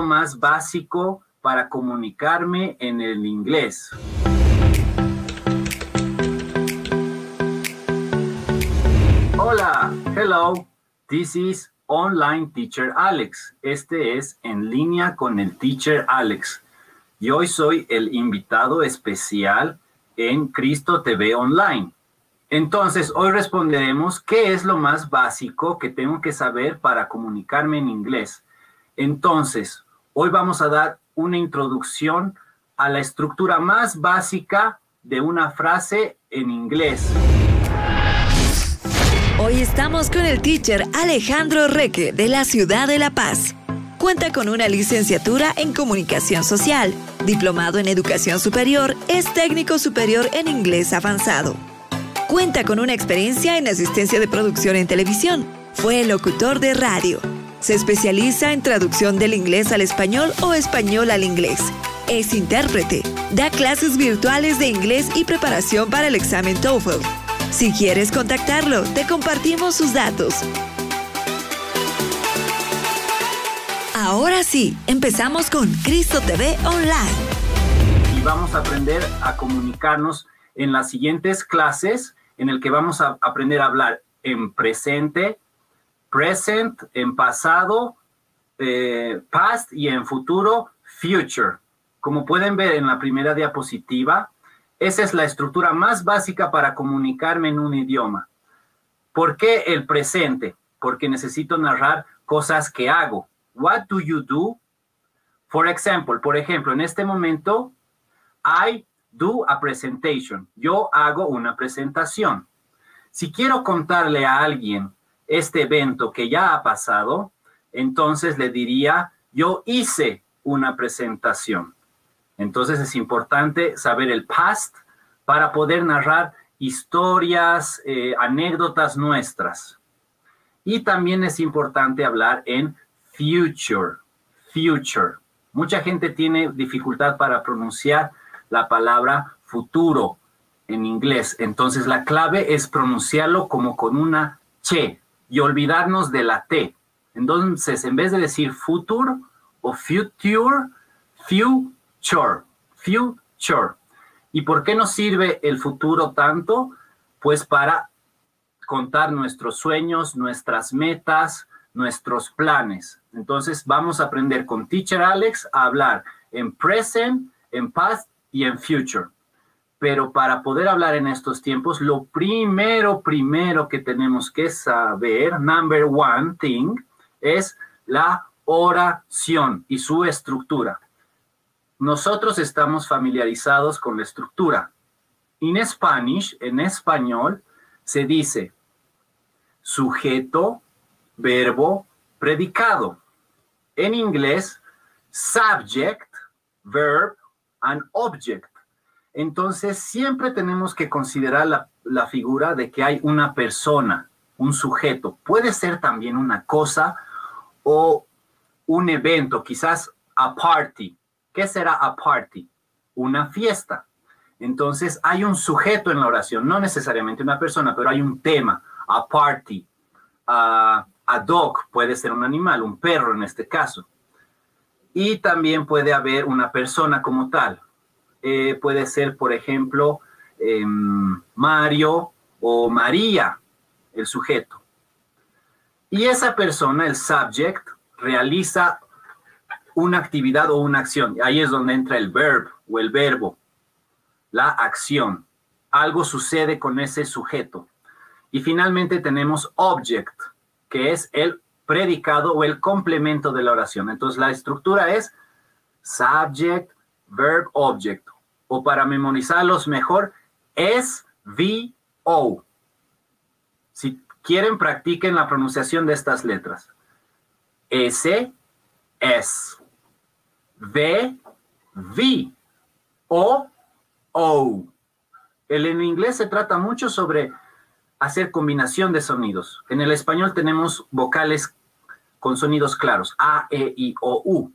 más básico para comunicarme en el inglés? Hola, hello, this is Online Teacher Alex. Este es En Línea con el Teacher Alex. Y hoy soy el invitado especial en Cristo TV Online. Entonces, hoy responderemos qué es lo más básico que tengo que saber para comunicarme en inglés. Entonces, hoy vamos a dar una introducción a la estructura más básica de una frase en inglés. Hoy estamos con el teacher Alejandro Reque de la ciudad de La Paz. Cuenta con una licenciatura en Comunicación Social, diplomado en Educación Superior, es técnico superior en Inglés Avanzado. Cuenta con una experiencia en asistencia de producción en televisión. Fue locutor de radio. Se especializa en traducción del inglés al español o español al inglés. Es intérprete. Da clases virtuales de inglés y preparación para el examen TOEFL. Si quieres contactarlo, te compartimos sus datos. Ahora sí, empezamos con Cristo TV Online. Y vamos a aprender a comunicarnos en las siguientes clases, en el que vamos a aprender a hablar en presente, present, en pasado, past y en futuro, future. Como pueden ver en la primera diapositiva, esa es la estructura más básica para comunicarme en un idioma. ¿Por qué el presente? Porque necesito narrar cosas que hago. What do you do? Por ejemplo, en este momento, I do a presentation. Yo hago una presentación. Si quiero contarle a alguien este evento que ya ha pasado, entonces le diría, yo hice una presentación. Entonces es importante saber el past para poder narrar historias, anécdotas nuestras. Y también es importante hablar en future. Mucha gente tiene dificultad para pronunciar la palabra futuro en inglés. Entonces la clave es pronunciarlo como con una che y olvidarnos de la T. Entonces, en vez de decir future o future, future. ¿Y por qué nos sirve el futuro tanto? Pues para contar nuestros sueños, nuestras metas, nuestros planes. Entonces vamos a aprender con Teacher Alex a hablar en present, en past y en future. Pero para poder hablar en estos tiempos, lo primero que tenemos que saber, number one thing, es la oración y su estructura. Nosotros estamos familiarizados con la estructura. In Spanish, en español, se dice sujeto, verbo, predicado. En inglés, subject, verb, and object. Entonces, siempre tenemos que considerar la figura de que hay una persona, un sujeto. Puede ser también una cosa o un evento, quizás a party. ¿Qué será a party? Una fiesta. Entonces, hay un sujeto en la oración, no necesariamente una persona, pero hay un tema, a party. A dog puede ser un animal, un perro en este caso. Y también puede haber una persona como tal. Puede ser, por ejemplo, Mario o María, el sujeto. Y esa persona, el subject, realiza una actividad o una acción. Ahí es donde entra el verb o el verbo, la acción. Algo sucede con ese sujeto. Y finalmente tenemos object, que es el predicado o el complemento de la oración. Entonces la estructura es subject, verb, object. O para memorizarlos mejor, S-V-O. Si quieren, practiquen la pronunciación de estas letras. S, S. V, V. O, O. En inglés se trata mucho sobre hacer combinación de sonidos. En el español tenemos vocales con sonidos claros, A, E, I, O, U.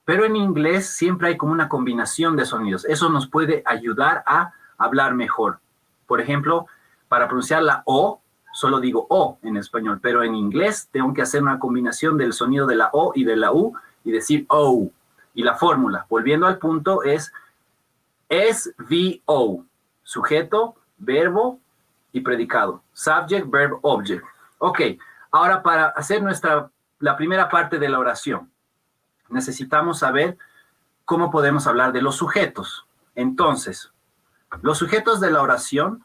Pero en inglés siempre hay como una combinación de sonidos. Eso nos puede ayudar a hablar mejor. Por ejemplo, para pronunciar la O, solo digo O en español, pero en inglés tengo que hacer una combinación del sonido de la O y de la U, y decir O. Y la fórmula, volviendo al punto, es SVO. Sujeto, verbo y predicado. Subject, verb, object. Ok, ahora para hacer la primera parte de la oración, necesitamos saber cómo podemos hablar de los sujetos. Entonces, los sujetos de la oración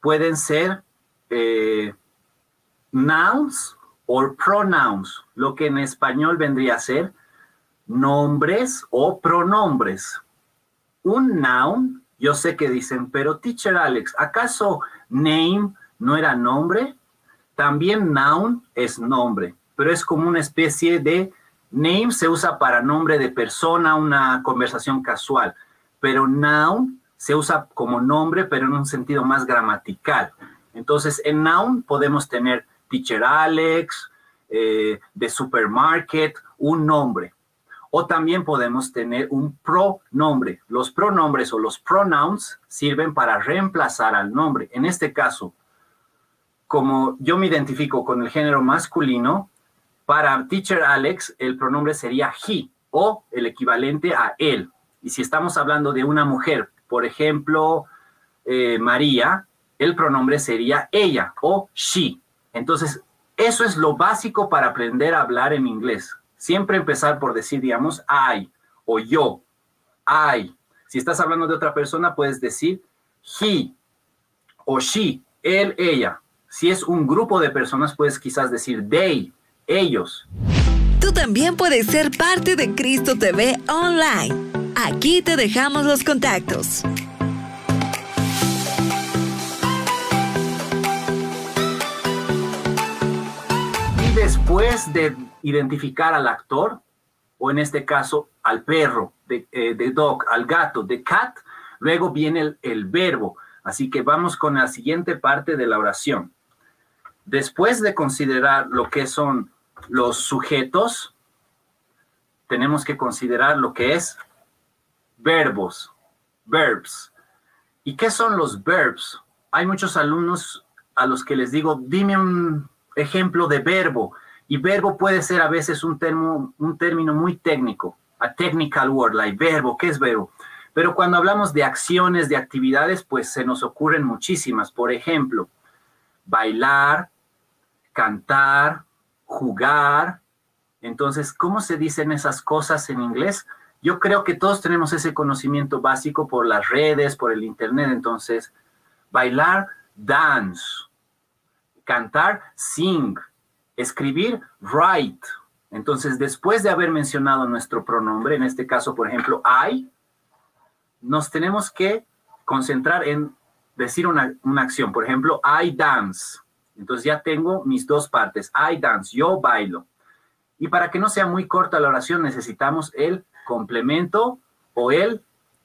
pueden ser nouns o pronouns, lo que en español vendría a ser nombres o pronombres. Un noun, yo sé que dicen, pero teacher Alex, ¿acaso name no era nombre? También noun es nombre, pero es como una especie de name se usa para nombre de persona, una conversación casual, pero noun se usa como nombre, pero en un sentido más gramatical. Entonces, en noun podemos tener teacher Alex, de supermarket, un nombre. O también podemos tener un pronombre. Los pronombres o los pronouns sirven para reemplazar al nombre. En este caso, como yo me identifico con el género masculino, para teacher Alex el pronombre sería he o el equivalente a él. Y si estamos hablando de una mujer, por ejemplo, María, el pronombre sería ella o she. Entonces, eso es lo básico para aprender a hablar en inglés. Siempre empezar por decir, digamos, I o yo, I. Si estás hablando de otra persona, puedes decir he o she, él, ella. Si es un grupo de personas, puedes quizás decir they, ellos. Tú también puedes ser parte de Cristo TV Online. Aquí te dejamos los contactos. Y después de identificar al actor, o en este caso al perro, de dog, al gato, de cat, luego viene el verbo. Así que vamos con la siguiente parte de la oración. Después de considerar lo que son los sujetos, tenemos que considerar lo que es verbos, verbs. ¿Y qué son los verbs? Hay muchos alumnos a los que les digo, dime un ejemplo de verbo. Y verbo puede ser a veces un término muy técnico, a technical word, like verbo. ¿Qué es verbo? Pero cuando hablamos de acciones, de actividades, pues se nos ocurren muchísimas. Por ejemplo, bailar, cantar, jugar. Entonces, ¿cómo se dicen esas cosas en inglés? Yo creo que todos tenemos ese conocimiento básico por las redes, por el internet. Entonces, bailar, dance. Cantar, sing. Escribir, write. Entonces, después de haber mencionado nuestro pronombre, en este caso, por ejemplo, I, nos tenemos que concentrar en decir una acción. Por ejemplo, I dance. Entonces, ya tengo mis dos partes. I dance, yo bailo. Y para que no sea muy corta la oración, necesitamos el complemento o el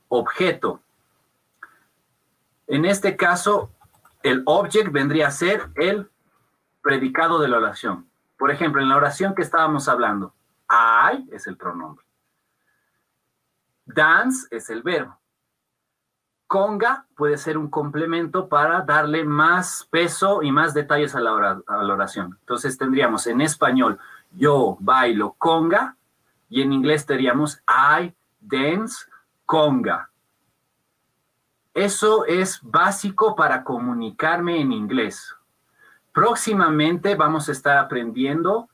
objeto. En este caso, el object vendría a ser el predicado de la oración. Por ejemplo, en la oración que estábamos hablando, I es el pronombre. Dance es el verbo. Conga puede ser un complemento para darle más peso y más detalles a la oración. Entonces tendríamos en español, yo bailo conga, y en inglés tendríamos I dance conga. Eso es básico para comunicarme en inglés. Próximamente vamos a estar aprendiendo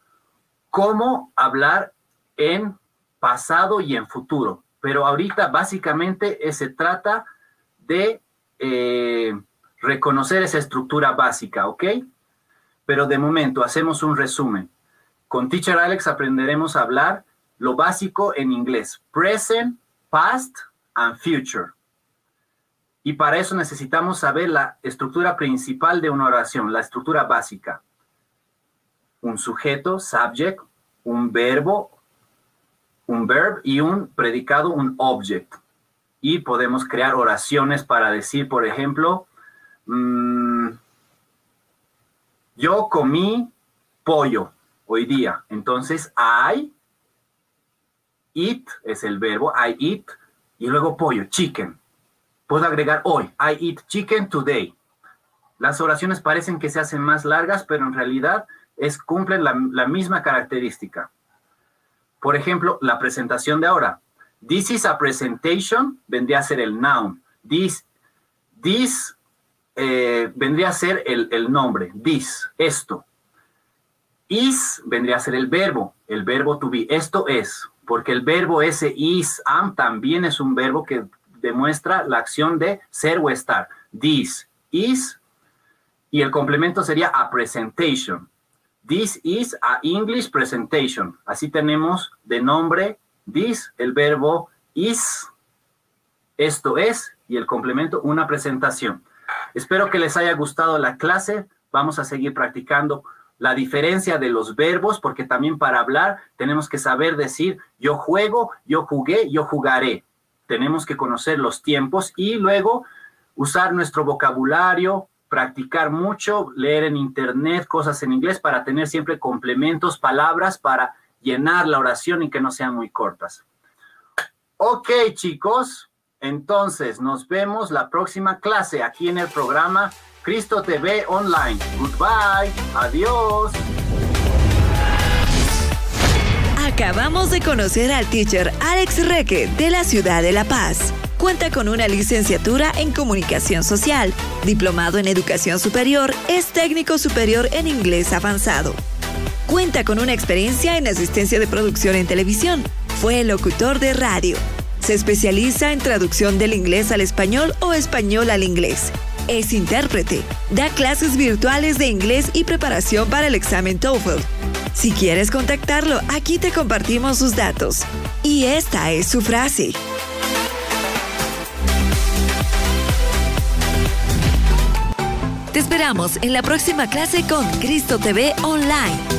cómo hablar en pasado y en futuro. Pero ahorita básicamente se trata de reconocer esa estructura básica, ¿ok? Pero de momento hacemos un resumen. Con Teacher Alex aprenderemos a hablar lo básico en inglés. Present, past, and future. Y para eso necesitamos saber la estructura principal de una oración, la estructura básica. Un sujeto, subject, un verbo, un verb y un predicado, un object. Y podemos crear oraciones para decir, por ejemplo, yo comí pollo hoy día. Entonces, I eat es el verbo, I eat, y luego pollo, chicken. Puedo agregar hoy, I eat chicken today. Las oraciones parecen que se hacen más largas, pero en realidad cumplen la misma característica. Por ejemplo, la presentación de ahora. This is a presentation, vendría a ser el noun. This vendría a ser el nombre. This, esto. Is vendría a ser el verbo to be. Esto es, porque el verbo ese is, am, también es un verbo que demuestra la acción de ser o estar. This is, y el complemento sería a presentation. This is a English presentation. Así tenemos de nombre this, el verbo is, esto es, y el complemento una presentación. Espero que les haya gustado la clase. Vamos a seguir practicando la diferencia de los verbos, porque también para hablar tenemos que saber decir yo juego, yo jugué, yo jugaré. Tenemos que conocer los tiempos y luego usar nuestro vocabulario, practicar mucho, leer en internet cosas en inglés para tener siempre complementos, palabras para llenar la oración y que no sean muy cortas. Ok, chicos, entonces nos vemos la próxima clase aquí en el programa Cristo TV Online. Goodbye, adiós. Acabamos de conocer al teacher Alex Reque de la ciudad de La Paz. Cuenta con una licenciatura en Comunicación Social, diplomado en Educación Superior, es técnico superior en Inglés Avanzado. Cuenta con una experiencia en asistencia de producción en televisión. Fue locutor de radio. Se especializa en traducción del inglés al español o español al inglés. Es intérprete. Da clases virtuales de inglés y preparación para el examen TOEFL. Si quieres contactarlo, aquí te compartimos sus datos. Y esta es su frase. Te esperamos en la próxima clase con Cristo TV Online.